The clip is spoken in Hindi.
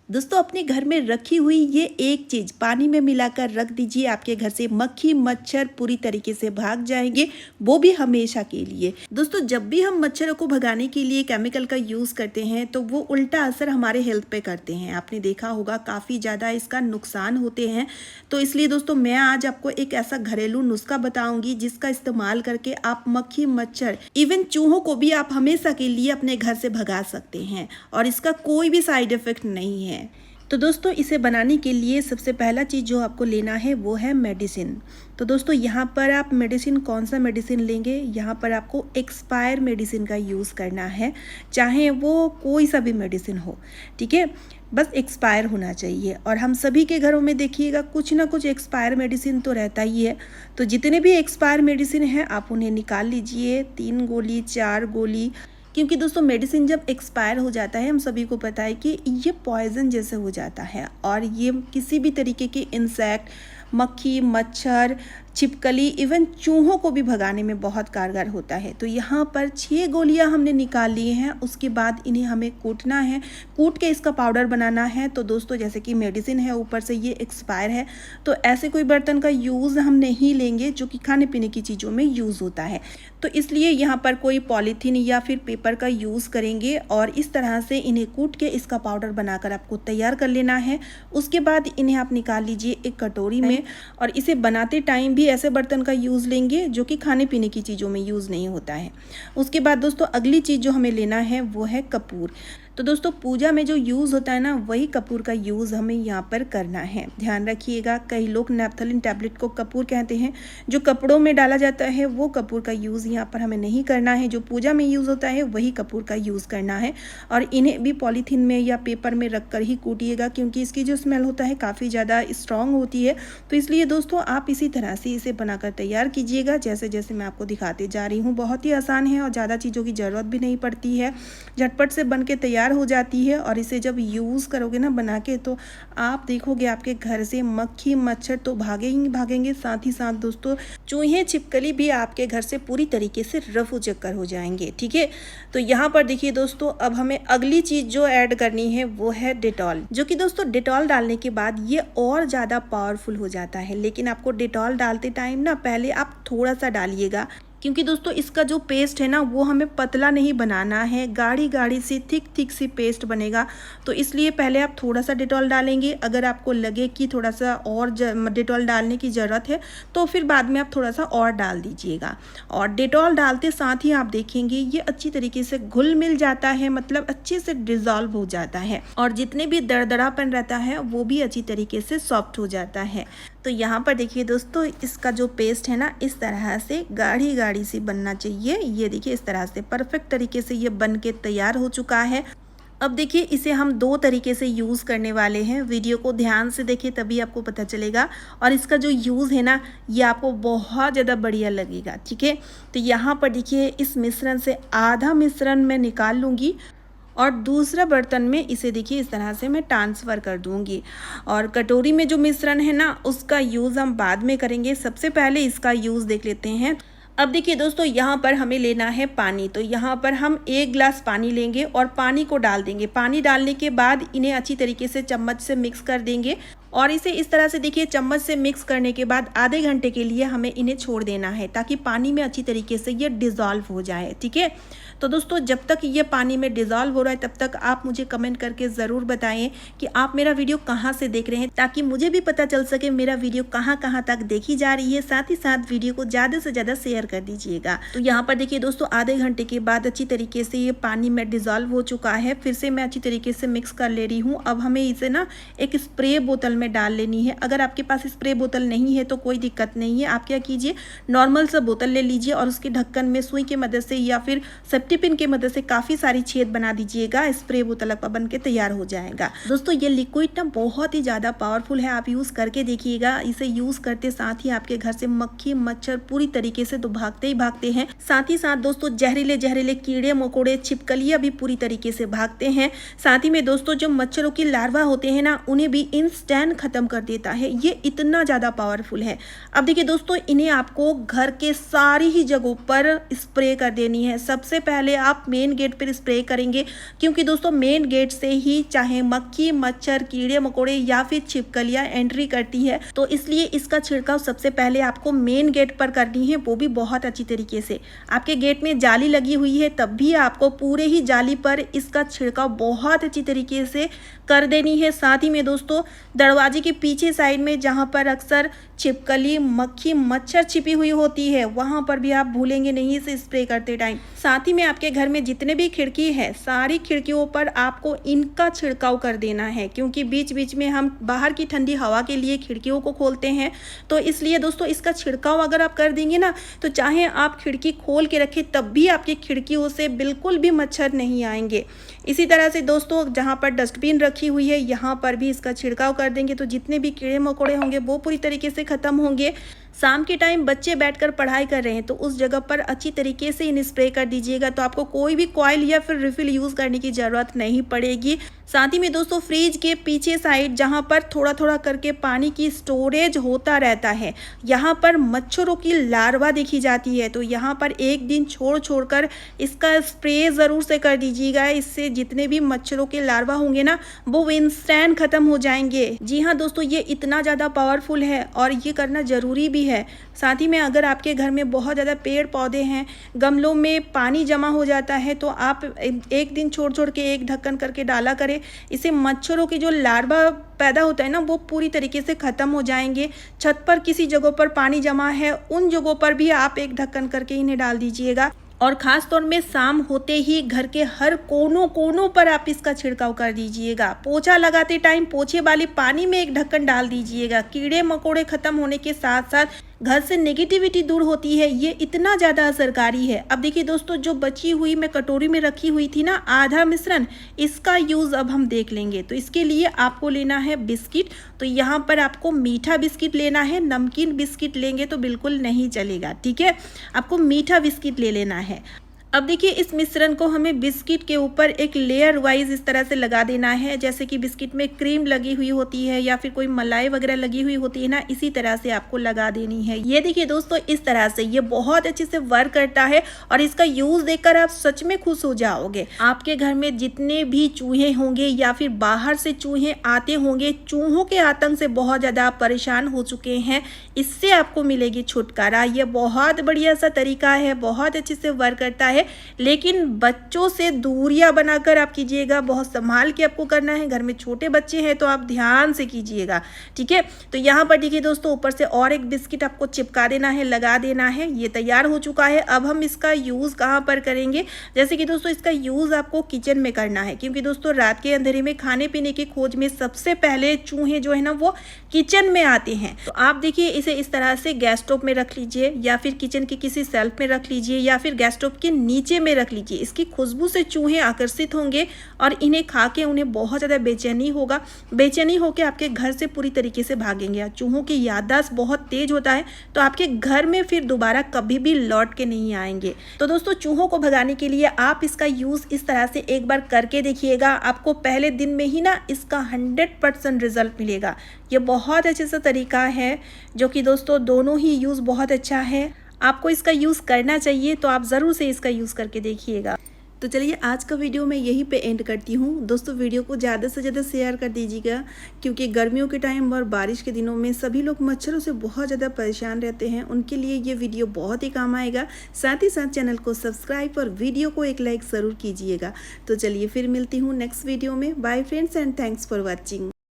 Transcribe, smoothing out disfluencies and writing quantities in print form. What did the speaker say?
दोस्तों अपने घर में रखी हुई ये एक चीज़ पानी में मिलाकर रख दीजिए, आपके घर से मक्खी मच्छर पूरी तरीके से भाग जाएंगे, वो भी हमेशा के लिए। दोस्तों जब भी हम मच्छरों को भगाने के लिए केमिकल का यूज़ करते हैं तो वो उल्टा असर हमारे हेल्थ पे करते हैं। आपने देखा होगा काफ़ी ज़्यादा इसका नुकसान होते हैं। तो इसलिए दोस्तों मैं आज आपको एक ऐसा घरेलू नुस्खा बताऊंगी जिसका इस्तेमाल करके आप मक्खी मच्छर इवन चूहों को भी आप हमेशा के लिए अपने घर से भगा सकते हैं और इसका कोई भी साइड इफेक्ट नहीं है। तो दोस्तों इसे बनाने के लिए सबसे पहला चीज़ जो आपको लेना है वो है मेडिसिन। तो दोस्तों यहाँ पर आप मेडिसिन कौन सा मेडिसिन लेंगे, यहाँ पर आपको एक्सपायर मेडिसिन का यूज़ करना है, चाहे वो कोई सा भी मेडिसिन हो, ठीक है, बस एक्सपायर होना चाहिए। और हम सभी के घरों में देखिएगा कुछ ना कुछ एक्सपायर मेडिसिन तो रहता ही है। तो जितने भी एक्सपायर मेडिसिन हैं आप उन्हें निकाल लीजिए, 3 गोली 4 गोली, क्योंकि दोस्तों मेडिसिन जब एक्सपायर हो जाता है हम सभी को पता है कि ये पॉइजन जैसे हो जाता है और ये किसी भी तरीके के इंसेक्ट, मक्खी मच्छर, छिपकली, इवन चूहों को भी भगाने में बहुत कारगर होता है। तो यहाँ पर 6 गोलियाँ हमने निकाल ली हैं। उसके बाद इन्हें हमें कूटना है, कूट के इसका पाउडर बनाना है। तो दोस्तों जैसे कि मेडिसिन है, ऊपर से ये एक्सपायर है, तो ऐसे कोई बर्तन का यूज़ हम नहीं लेंगे जो कि खाने पीने की चीज़ों में यूज़ होता है। तो इसलिए यहाँ पर कोई पॉलीथीन या फिर पेपर का यूज़ करेंगे और इस तरह से इन्हें कूट के इसका पाउडर बनाकर आपको तैयार कर लेना है। उसके बाद इन्हें आप निकाल लीजिए एक कटोरी में और इसे बनाते टाइम भी ऐसे बर्तन का यूज़ लेंगे जो कि खाने पीने की चीज़ों में यूज़ नहीं होता है। उसके बाद दोस्तों अगली चीज़ जो हमें लेना है वो है कपूर। तो दोस्तों पूजा में जो यूज़ होता है ना वही कपूर का यूज़ हमें यहाँ पर करना है, ध्यान रखिएगा। कई लोग नैप्थलीन टैबलेट को कपूर कहते हैं, जो कपड़ों में डाला जाता है वो कपूर का यूज़ यहाँ पर हमें नहीं करना है। जो पूजा में यूज़ होता है वही कपूर का यूज़ करना है और इन्हें भी पॉलीथीन में या पेपर में रख कर ही कूटिएगा, क्योंकि इसकी जो स्मेल होता है काफ़ी ज़्यादा स्ट्रॉन्ग होती है। तो इसलिए दोस्तों आप इसी तरह से इसे बनाकर तैयार कीजिएगा जैसे जैसे मैं आपको दिखाते जा रही हूँ। बहुत ही आसान है और ज़्यादा चीज़ों की ज़रूरत भी नहीं पड़ती है, झटपट से बन के तैयार हो जाती है। और इसे जब यूज़ करोगे ना बना के, तो आप देखोगे आपके घर से मक्खी मच्छर तो भागे ही भागेंगे, साथ ही साथ दोस्तों चूहे छिपकली भी आपके घर से पूरी तरीके से रफू चक्कर हो जाएंगे, ठीक है। तो यहाँ पर देखिए दोस्तों अब हमें अगली चीज़ जो ऐड करनी है वो है डेटॉल, जो कि दोस्तों डेटॉल डालने के बाद ये और ज़्यादा पावरफुल हो जाता है। लेकिन आपको डेटॉल डालते टाइम ना पहले आप थोड़ा सा डालिएगा, क्योंकि दोस्तों इसका जो पेस्ट है ना वो हमें पतला नहीं बनाना है, गाढ़ी गाढ़ी सी थिक सी पेस्ट बनेगा। तो इसलिए पहले आप थोड़ा सा डेटॉल डालेंगे। अगर आपको लगे कि थोड़ा सा और डेटॉल डालने की ज़रूरत है तो फिर बाद में आप थोड़ा सा और डाल दीजिएगा। और डेटॉल डालते साथ ही आप देखेंगे ये अच्छी तरीके से घुल मिल जाता है, मतलब अच्छे से डिज़ोल्व हो जाता है और जितने भी दरदरापन रहता है वो भी अच्छी तरीके से सॉफ्ट हो जाता है। तो यहाँ पर देखिए दोस्तों इसका जो पेस्ट है ना इस तरह से गाढ़ी गाढ़ी सी बनना चाहिए। ये देखिए इस तरह से परफेक्ट तरीके से ये बन के तैयार हो चुका है। अब देखिए इसे हम 2 तरीके से यूज़ करने वाले हैं। वीडियो को ध्यान से देखिए तभी आपको पता चलेगा और इसका जो यूज़ है ना ये आपको बहुत ज़्यादा बढ़िया लगेगा, ठीक है। तो यहाँ पर देखिए इस मिश्रण से आधा मिश्रण मैं निकाल लूँगी और दूसरा बर्तन में इसे देखिए इस तरह से मैं ट्रांसफ़र कर दूंगी। और कटोरी में जो मिश्रण है ना उसका यूज़ हम बाद में करेंगे, सबसे पहले इसका यूज़ देख लेते हैं। अब देखिए दोस्तों यहाँ पर हमें लेना है पानी। तो यहाँ पर हम 1 गिलास पानी लेंगे और पानी को डाल देंगे। पानी डालने के बाद इन्हें अच्छी तरीके से चम्मच से मिक्स कर देंगे और इसे इस तरह से देखिए चम्मच से मिक्स करने के बाद आधे घंटे के लिए हमें इन्हें छोड़ देना है ताकि पानी में अच्छी तरीके से ये डिज़ोल्व हो जाए, ठीक है। तो दोस्तों जब तक ये पानी में डिज़ोल्व हो रहा है तब तक आप मुझे कमेंट करके ज़रूर बताएं कि आप मेरा वीडियो कहाँ से देख रहे हैं, ताकि मुझे भी पता चल सके मेरा वीडियो कहाँ कहाँ तक देखी जा रही है। साथ ही साथ वीडियो को ज़्यादा से ज़्यादा शेयर कर दीजिएगा। तो यहाँ पर देखिए दोस्तों आधे घंटे के बाद अच्छी तरीके से ये पानी में डिज़ोल्व हो चुका है। फिर से मैं अच्छी तरीके से मिक्स कर ले रही हूँ। अब हमें इसे ना एक स्प्रे बोतल में डाल लेनी है। अगर आपके पास स्प्रे बोतल नहीं है तो कोई दिक्कत नहीं है, आप क्या कीजिए नॉर्मल सा बोतल ले लीजिए और उसके ढक्कन में सुई की मदद से या फिर सेफ्टी पिन की मदद से काफ़ी सारी छेद बना दीजिएगा। स्प्रे बोतल आपका बन के तैयार हो जाएगा। दोस्तों ये लिक्विड ना बहुत ही ज़्यादा पावरफुल है, आप यूज़ करके देखिएगा। इसे यूज़ करते साथ ही आपके घर से मक्खी मच्छर पूरी तरीके से तो भागते ही भागते हैं। साथ ही साथ दोस्तों जहरीले जहरीले कीड़े मकोड़े छिपकलियाँ भी पूरी तरीके से भागते हैं। साथ ही में दोस्तों जो मच्छरों की लार्वा होते हैं ना उन्हें भी इंस्टेंट खत्म कर देता है। ये इतना ज़्यादा पावरफुल है। अब देखिए दोस्तों इन्हें आपको घर के सारी ही जगहों पर स्प्रे कर देनी है। सबसे पहले पहले आप मेन गेट पर स्प्रे करेंगे, क्योंकि दोस्तों मेन गेट से ही चाहे मक्खी, मच्छर, कीड़े मकोड़े या फिर छिपकलियां एंट्री करती है। तो इसलिए इसका छिड़काव सबसे पहले आपको मेन गेट पर करनी है, वो भी बहुत अच्छी तरीके से। आपके गेट में जाली लगी हुई है तब भी आपको पूरे ही जाली पर इसका छिड़काव बहुत अच्छी तरीके से कर देनी है। साथ ही में दोस्तों दरवाजे के पीछे साइड में जहां पर अक्सर छिपकली, मक्खी, मच्छर छिपी हुई होती है, वहां पर भी आप भूलेंगे नहीं इसे स्प्रे करते टाइम। साथ ही में आपके घर में जितने भी खिड़की है, सारी खिड़कियों पर आपको इनका छिड़काव कर देना है, क्योंकि बीच बीच में हम बाहर की ठंडी हवा के लिए खिड़कियों को खोलते हैं। तो इसलिए दोस्तों इसका छिड़काव अगर आप कर देंगे ना, तो चाहे आप खिड़की खोल के रखें तब भी आपकी खिड़कियों से बिल्कुल भी मच्छर नहीं आएंगे। इसी तरह से दोस्तों जहां पर डस्टबिन रखी हुई है, यहाँ पर भी इसका छिड़काव कर देंगे तो जितने भी कीड़े मकोड़े होंगे वो पूरी तरीके से खत्म होंगे। शाम के टाइम बच्चे बैठकर पढ़ाई कर रहे हैं तो उस जगह पर अच्छी तरीके से इन स्प्रे कर दीजिएगा, तो आपको कोई भी कॉइल या फिर रिफिल यूज़ करने की ज़रूरत नहीं पड़ेगी। साथ ही में दोस्तों फ्रिज के पीछे साइड जहां पर थोड़ा थोड़ा करके पानी की स्टोरेज होता रहता है, यहाँ पर मच्छरों की लार्वा देखी जाती है, तो यहाँ पर एक दिन छोड़ कर इसका स्प्रे ज़रूर से कर दीजिएगा। इससे जितने भी मच्छरों के लार्वा होंगे ना वो इंस्टेंट ख़त्म हो जाएंगे। जी हाँ दोस्तों, ये इतना ज़्यादा पावरफुल है और ये करना ज़रूरी भी है। साथ ही में अगर आपके घर में बहुत ज़्यादा पेड़ पौधे हैं, गमलों में पानी जमा हो जाता है, तो आप एक दिन छोड़ के एक ढक्कन करके डाला करें। इससे मच्छरों की जो लार्वा पैदा होता है ना वो पूरी तरीके से ख़त्म हो जाएंगे। छत पर किसी जगहों पर पानी जमा है, उन जगहों पर भी आप एक ढक्कन करके इन्हें डाल दीजिएगा। और ख़ास तौर में शाम होते ही घर के हर कोनों पर आप इसका छिड़काव कर दीजिएगा। पोछा लगाते टाइम पोछे वाले पानी में एक ढक्कन डाल दीजिएगा। कीड़े मकोड़े ख़त्म होने के साथ साथ घर से नेगेटिविटी दूर होती है। ये इतना ज़्यादा असरकारी है। अब देखिए दोस्तों, जो बची हुई मैं कटोरी में रखी हुई थी ना आधा मिश्रण, इसका यूज़ अब हम देख लेंगे। तो इसके लिए आपको लेना है बिस्किट। तो यहाँ पर आपको मीठा बिस्किट लेना है, नमकीन बिस्किट लेंगे तो बिल्कुल नहीं चलेगा, ठीक है। आपको मीठा बिस्किट ले लेना है। अब देखिए इस मिश्रण को हमें बिस्किट के ऊपर एक लेयर वाइज इस तरह से लगा देना है, जैसे कि बिस्किट में क्रीम लगी हुई होती है या फिर कोई मलाई वगैरह लगी हुई होती है ना, इसी तरह से आपको लगा देनी है। ये देखिए दोस्तों इस तरह से ये बहुत अच्छे से वर्क करता है और इसका यूज देखकर आप सच में खुश हो जाओगे। आपके घर में जितने भी चूहे होंगे या फिर बाहर से चूहे आते होंगे, चूहों के आतंक से बहुत ज्यादा आप परेशान हो चुके हैं, इससे आपको मिलेगी छुटकारा। ये बहुत बढ़िया सा तरीका है, बहुत अच्छे से वर्क करता है। लेकिन बच्चों से दूरियां बनाकर आप कीजिएगा, बहुत संभाल के आपको करना है। घर में छोटे बच्चे हैं तो आप ध्यान से कीजिएगा, ठीक है। तो यहाँ पर देखिए दोस्तों ऊपर से और एक बिस्किट आपको चिपका देना है, लगा देना है। ये तैयार हो चुका है। अब हम इसका यूज़ कहाँ पर करेंगे, जैसे कि दोस्तों इसका यूज़ आपको किचन में करना है, क्योंकि दोस्तों रात के अंधेरे में खाने पीने की खोज में सबसे पहले चूहे जो है ना वो किचन में आते हैं। तो आप देखिए इसे इस तरह से गैस स्टोव में रख लीजिए या फिर किचन के किसी सेल्फ में रख लीजिए या फिर गैस स्टोव के नीचे में रख लीजिए। इसकी खुशबू से चूहे आकर्षित होंगे और इन्हें खा के उन्हें बहुत ज़्यादा बेचैनी होगा। बेचैनी होकर आपके घर से पूरी तरीके से भागेंगे। चूहों की याददाश्त बहुत तेज होता है, तो आपके घर में फिर दोबारा कभी भी लौट के नहीं आएंगे। तो दोस्तों चूहों को भगाने के लिए आप इसका यूज़ इस तरह से एक बार करके देखिएगा। आपको पहले दिन में ही ना इसका 100% रिजल्ट मिलेगा। ये बहुत अच्छे सा तरीका है जो कि दोस्तों दोनों ही यूज़ बहुत अच्छा है। आपको इसका यूज़ करना चाहिए, तो आप ज़रूर से इसका यूज़ करके देखिएगा। तो चलिए आज का वीडियो मैं यहीं पे एंड करती हूँ। दोस्तों वीडियो को ज़्यादा से ज़्यादा शेयर कर दीजिएगा, क्योंकि गर्मियों के टाइम और बारिश के दिनों में सभी लोग मच्छरों से बहुत ज़्यादा परेशान रहते हैं। उनके लिए ये वीडियो बहुत ही काम आएगा। साथ ही साथ चैनल को सब्सक्राइब और वीडियो को एक लाइक ज़रूर कीजिएगा। तो चलिए फिर मिलती हूँ नेक्स्ट वीडियो में। Bye friends and thanks for watching.